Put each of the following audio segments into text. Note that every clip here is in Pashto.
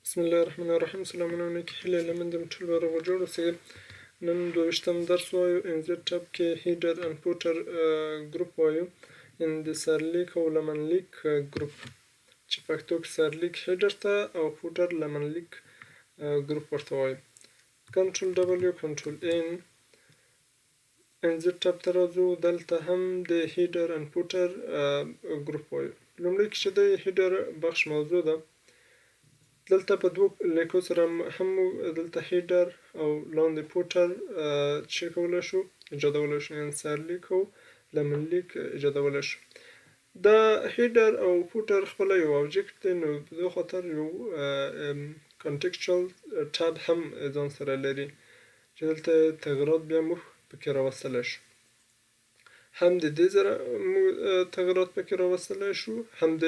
بسم الله الرحمن الرحیم. سلامونه علیکم. هیله لمن دم ټول به روغ جوړ اوسئ. نن 22م درس وایو. انزر ټب کې هیډر اند فوټر ګروپ وایو. ان د سرلیک او لمنلیک ګروپ چې پښتو کې سرلیک هیډر ته او فوټر لمنلیک ګروپ ورته وایو. کنټرول ډبلیو کنټرول ان انزر ټب ته راځو. دلته هم د هیډر اند فوټر ګروپ وایو. لومړی کې چې د هیډر بخش موضوع ده، دلته په دوه لیکو سره هم دلته هیډر او لاندې فوټر چې کولی شو ایجادولی شو، یعنې سرلیک او لمنلیک ایجادولی شو. دا هیډر او فوټر خپله یو آبجکټ دی، نو په دې خاطر یو کنټکسچوال ټب هم ځان سره لري چې دلته تغیرات بیا موږ پکې راوستلی شو. هم د دې سره موږ تغیرات پکې راوستلی شو، هم د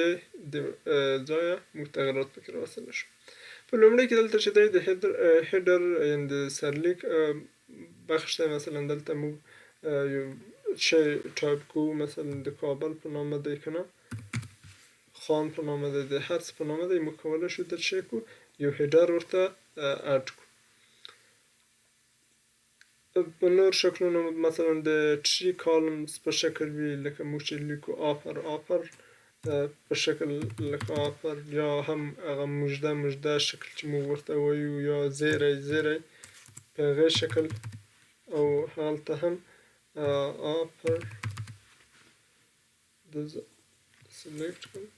ځایه موږ تغیرات پکې راوستلی شو. په لومړي کې دلته چې دی د هیډر یعنې د سرلیک بخش دی. مثلا دلته موږ یو شی ټایپ کوو، مثلا د کابل په نامه دی که نه، خان په نامه دی، د هر څه په نامه دی. موږ کولی شو دلته څه کړو، یو هیډر ورته اډ کړو. په نور شکلونو مثلا د ټري کالمز په شکل وي، لکه موږ چې لیکو آفر په شکل لکه آفر، یا هم هغه مژده شکل چې موږ ورته وایو، یا زیری په هغې شکل، او هلته هم آفر د سلیکټ کړو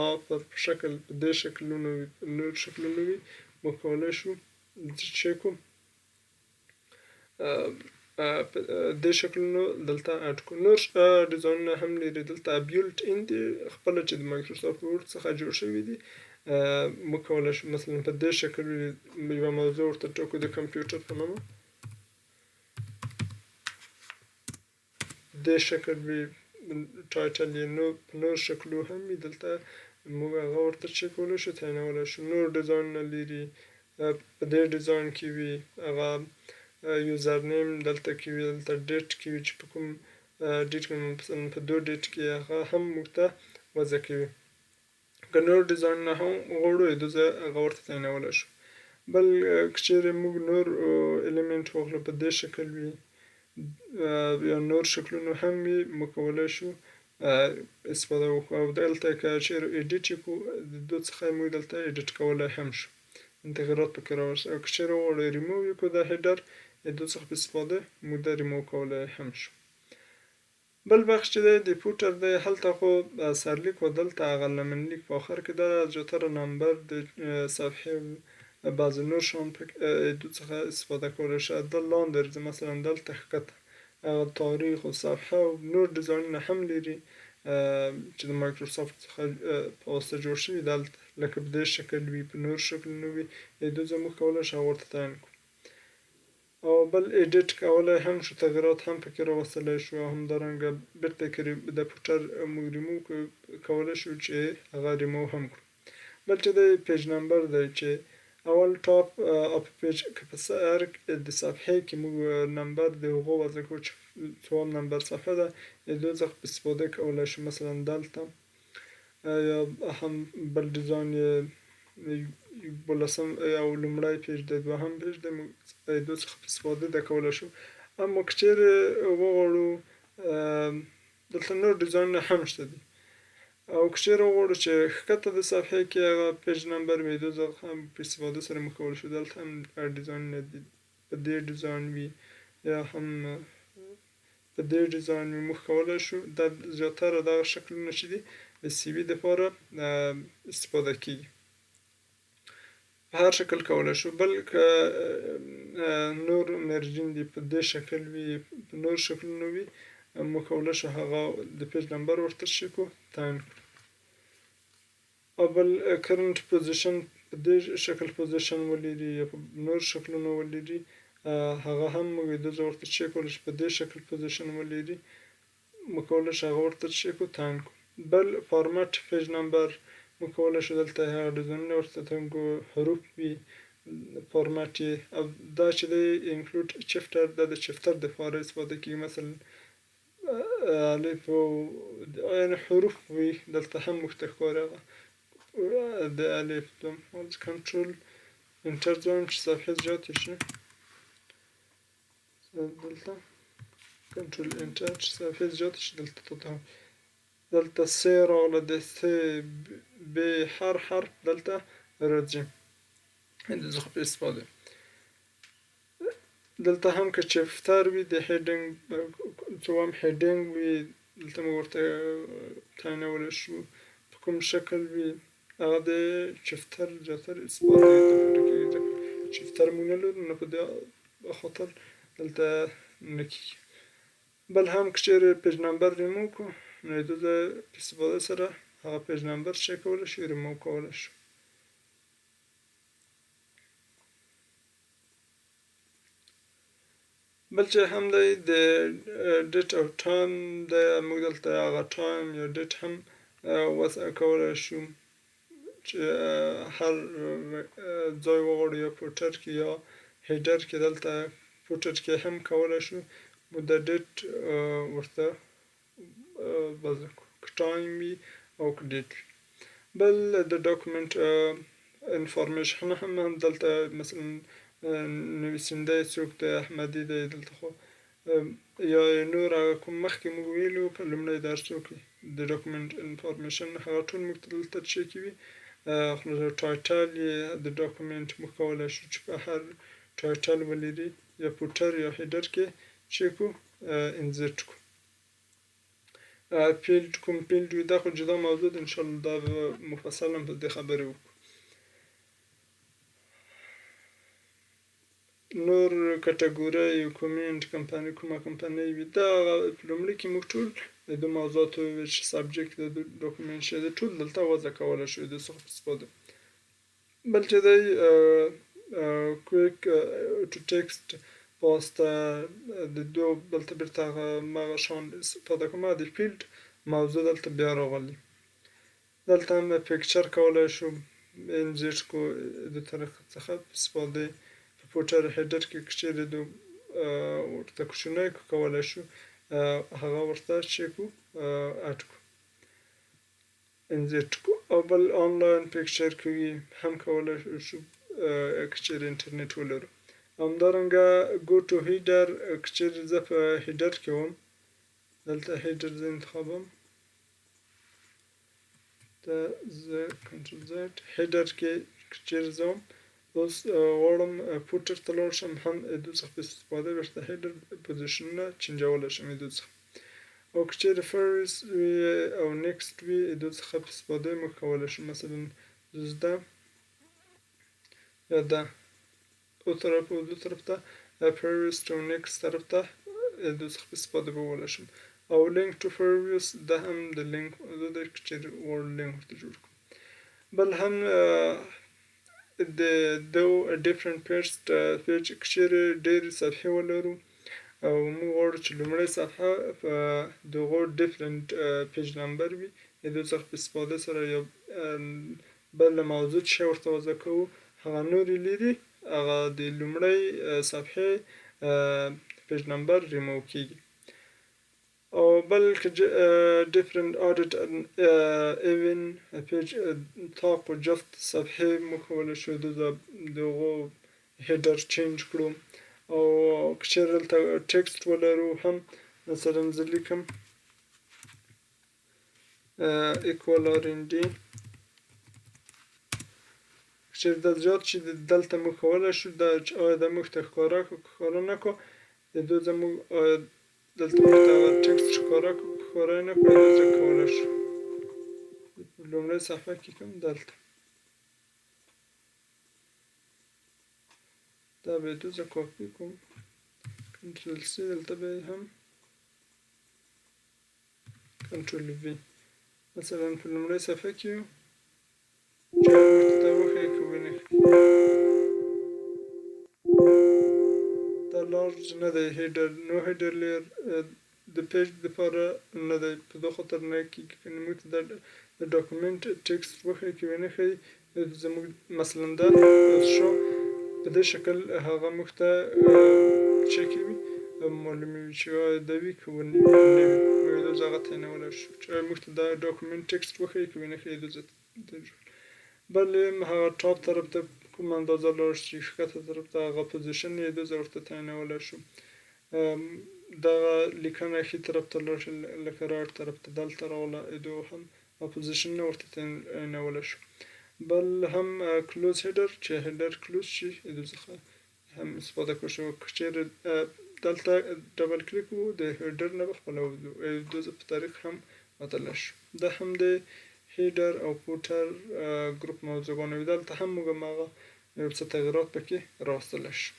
آفر په شکل، په دې شکلونو وي، په نور شکلونو وي. موږ کولی شو چې کوم دې شکلونو دلته اډ کړو. نور ډیزاینونه هم لري دلته بیلټ ان دي، خپله چې د مایکروسافت ورډ څخه جوړ شوي دي. موږ کولی شو مثلا په دې شکل یوه موضوع ورته ټاکو د کمپیوټر په نامه، دې شکل وي ټایټل یې. نو په نور شکلو هم وي، دلته موږ هغه ورته چې کولی شو تعینولی شو. نور ډیزاینونه لري، په دې ډیزاین کې وي هغه یوزر نیم دلته کې وي، دلته ډیټ کې وي چې په کوم ډیټ کې مثلا په دو ډیټ کې هغه هم موږ ته وضع کوي. که نور ډیزاینونه هم غواړو هغه ورته تعینولی شو. بل که چیرې موږ نور الیمنټ واخلو په دې شکل وي، یا نور شکلونه هم وي، موږ کولی شو استفاده وکړو. او دلته که چیرې ایډیټ یې کړو، د دو څخه موږ دلته ایډیټ کولی هم شو، تغیرات پکې راوستو. او که چیرې وغواړو ریموو یې کړو دا هیډر، د دو څخه په استفاده موږ دا ریموو کولی هم شو. بل بخش چې دی د فوټر دی، هلته خو سرلیک و، دلته هغه لمنلیک په آخر کې ده. زیاتره نمبر د صفحې بعضې نور شیان دو څخه استفاده کولی شو. دا لاندې راځي، مثلا دلته ښکته تاریخ او صفحه او نور ډیزاینونه هم لري چې د مایکروسافت څخه په واسطه جوړ شوي، دلته لکه په دې شکل وي، په نور شکلونه وي. دو ځای موږ کولی شو هغه ورته تعین کړو. او بل ایډیټ کولی هم شو، تغیرات هم پکې راوستلی شو. او همدارنګه بېرته که د فوټر موږ ریموو کولی شو چې هغه ریموو هم کړو. بل چې دی پیج نمبر دی، چې اول ټاپ اپ پیج که په سر د صفحې کې موږ نمبر د هغو وضع کړو چې څوام نمبر صفحه ده، د دو څخه په استفاده کولی شو. مثلا دلته یا هم بل ډیزاین یې 12 او لومړی پیج دی، دوهم پیج دی، موږ د دو څخه په استفاده ده کولی شو. اما که چیرې وغواړو دلته نور ډیزاینونه هم شته دي. او که چیرې وغواړو چې ښکته د صفحې کې هغه پیج نمبر وي، دو څخه هم په استفاده سره موږ کولی شو. دلته هم ډیزاینونه دي، په دې ډیزاین وي یا هم په دې ډیزاین وي. موږ کولی شو دا زیاتره دغه شکلونه چې دي د سی وي دپاره استفاده کېږي، په هر شکل کولی شو. بل که نور مرجین دي، په دې شکل وي، په نور شکلونه وي، موږ کولی شو هغه د پیج نمبر ورته څه کړو، تعین کړو. او بل کرنټ پوزیشن په دې شکل پوزیشن ولري یا په نور شکلونه ولري، هغه هم موږ دو ځای ورته څه کولی شو، په دې شکل پوزیشن ولري، موږ کولی شو هغه ورته څه کړو، تعین کړو. بل فارمیټ پیج نمبر موږ کولی شو دلته هغه ډیزاینونه ورته تعین کړو، حروف وي فارمیټ یې. او دا چې دی انکلود چپټر، دا د چپټر دپاره استفاده کېږي. مثلا الف او یعنې حروف وي، دلته هم موږ ته ښکاري هغه د الف دوم کنټرول انټر ځوایم چې صفحې زیاتې شي دلته کنټرول انټر چې صفحې زیاتې شي دلته س راغله د س ب هر حرف دلته راځي د څخه په استفاده دلته هم که چفتر وي د هیډینګ څه وایم هیډینګ وي دلته موږ ورته تعینولی شو په کوم شکل وي هغه د چفتر زیاتره استفاده ځکه چفتر موږ نه لرو نو په دې خاطر دلته نه کېږي بل هم که چیرې پیج نمبر ریموو کړو نو د دې په استفاده سره هغه پیج نمبر څه کولی شو ریموو کولی شو بل چې هم دی د ډیټ او ټایم دی موږ دلته هغه ټایم یا ډیټ هم وضع کولی شو چې هر ځای وغواړو یا فوټر کې یا هیډر کې دلته فوټر کې هم کولی شو د ډیټ ورته وضع کړو که ټایم وي او که ډیټ وي بل د ډاکومنټ انفارمیشن هم دلته مثلا نویسنده څوک دی احمدي دی دلته خو یا نور هغه کوم مخکې موږ ویلو په لومړي درسو کې د ډاکومنټ انفارمیشن هغه ټول موږ ته دلته څه کې وي ټایټل یې د ډاکومنټ موږ کولی شو چې په هر ټایټل ولري یا فوټر یا هیډر کې څه کړو انزرټ کړو فیلډ کوم فیلډ وي دا خو جدا موضوع ده انشاءالله دا به مفصل هم په دې خبرې وکړو نور کټګورۍ کومنټ کمپنۍ کومه کمپنۍ وي دا په لومړي کې موږ ټول د دې موضوعاتو چې سبجیکټ د ډاکومنټ شه دی ټول دلته وضع کولی شو د څخه په استفاده بل چې دی کویک ټو ټکسټ پاسته د دوه دلته بیرته هغه شان استفاده کوم د فیلډ موضوع دلته بیا راغلی دلته هم پیکچر کولی شو انزرټ کو د طریقې څخه استفاده فوټر هیډر کې که چیرې ورته کوچنی کولی شو هغه ورته څه کړو اډ کړو انزرټ کړو او بل آنلاین پیکچر کوي هم کولی شو که چیرې انټرنیټ ولرو همدارنګه ګو ټو هیډر که چیرې زه په هیډر کې وم دلته هیډر زه انتخابم ته زه کنټرول زد هیډر کې که چیرې زه وم اوس غواړم فوټر ته لاړ شم هم د دې څخه په استفاده ورته هیډر پوزیشنونه چینجولی شم د دې څخه او که چیرې فرست وي او نیکسټ وي د دې څخه په استفاده موږ کولی شو مثلا زده یا ده او طرف او دو طرف ته فرست او نیکسټ طرف ته د دې څخه په استفاده کولی شم او لینک ټو فرست ده هم د لینک زه د که چیرې غواړم لینک ورته جوړ کړم بل هم د دو ډیفرنٹ پیج که چیرې ډېرې صفحې ولرو او موږ غواړو چې لومړۍ صفحه په دغو ډیفرنٹ پیج نمبر وي د دې څخه په استفاده سره یو بله موضوع چې ورته وضع کوو هغه نورې لري هغه د لومړۍ صفحې پیج نمبر ریموو کېږي او بل که different audit even page top or just صفحې موږ کولی شو دغو هیډر چینج کړو او که چیرې دلته ټکسټ ولرو هم مثلا زه لیکم equal rnd که چیرې دا زیات شي دلته موږ کولی شو دا آیا دا موږ ته ښکاره کړو که ښکاره نه کړو د دې زموږ دلته موږ ته ټکسټ ښکاره کړو که ښکاره یې نه کړو دا کولی شو لومړۍ صفحه کې کوم دلته دا به یې دوزه کاپي کوم کنټرول سی دلته به یې هم کنټرول وي مثلا په لومړۍ صفحه کې یو چې ورته دا وښیي که ونه دا لارج نه دی هیډر نو هیډر لیر د پیج دپاره نه دی په دې خاطر نه کېږي که موږ ته د ډاکومنټ ټکسټ وښیي که ونه ښیي زموږ مثلا دا شو په دې شکل هغه موږ ته څه کوي معلوموي چې آیا دا وي که ونه وي موږ دا هغه تعینولی شو چې آیا موږ ته دا ډاکومنټ ټکسټ وښیي که ونه ښیي بل هغه ټاپ طرف ته کوم اندازه لاړ شي، ښکته طرف ته هغه پوزیشن یې دوزه ورته تعینولی شو. دغه لیکنه ښي طرف ته لاړ شي، لکه رايټ طرف ته دلته راغله، ایدو هم پوزیشن نه ورته تعینولی شو. بل هم کلوز هیډر چې هیډر کلوز شي ایدو څخه هم استفاده کړی شو. که چیرې دلته ډبل کلیک وکړو د هیډر نه به خپله دوزه په طریق هم وتلی شو. دا هم د هیډر او فوټر ګروپ موضوعګانې وي. دلته هم موږ هماغه یو څه تغییرات پکې راوستلی شو.